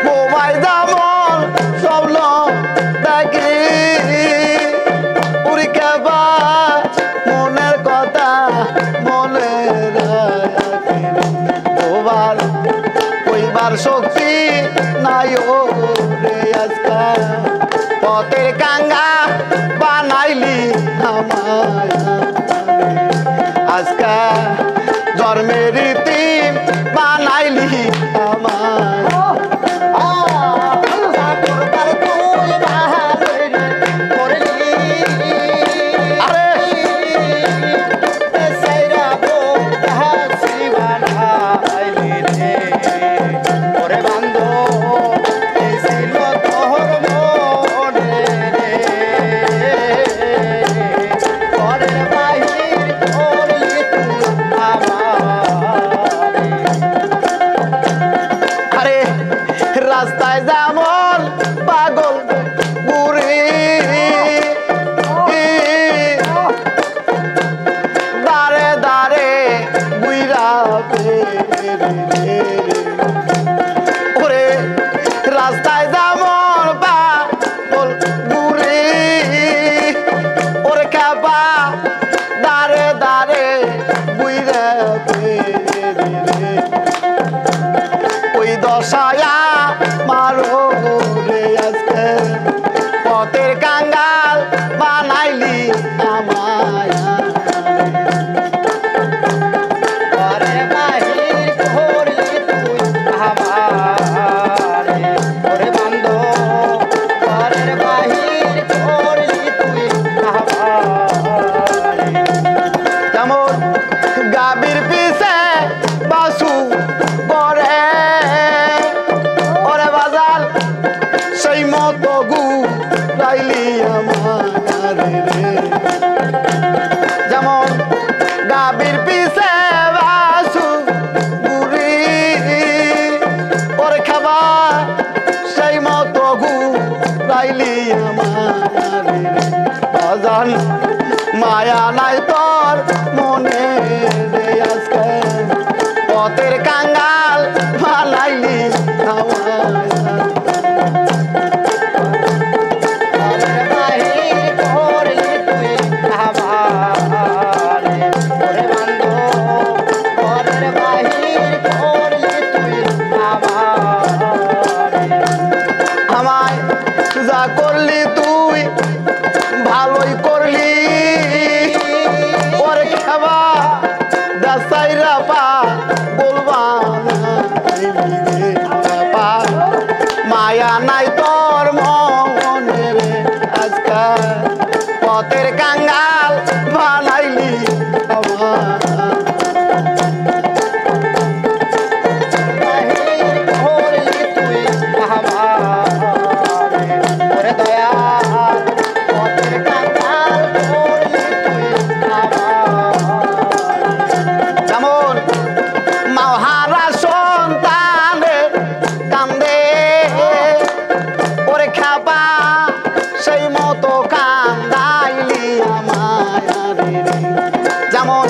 বোবাই যেমন স্বপ্ন দেখি পরীক্ষা বা মনের কথা মনে রাখি বোবার কইবার শক্তি নাই ও রে আজকা পথের কাঙ্গা বানাইলি আমায় আজকা জন্মের রীতি বানাইলি আমায় রাস্তায় যেমন পাগল ঘুরি দাঁড়ে দাঁড়ে বুইরা ওরে রাস্তায় যেমন পাগল ঘুরি ওরে খাবা দাঁড়ে দাঁড়ে বুইরা ওই দশায়া মারো রে আজকে পথের কাঙ্গাল বানাইলি আমায় ঘরে বাহির করলি তুই আমারে ওরে বন্ধু ঘরের বাহির করলি তুই আমারে যেমন গাবির পিছে বাসু করে সেই মতো গুরাইলি আমারে যেমন গাবির পিছে বাসু গুরি ওরে খাবা সেই মতো গুরাইলি আমারে অজান মায়া নাই তোর মনে রে আজকে পথের কাঙ্গাল বানাইলি আমায় আমায় যা করলি তুই ভালোই করলি ওরে খাবা দাসাইরা পা বলবা না মায়া নাই তোর মনে রে আজকা পথের কাঙ্গাল বানাইলি আমার যেমন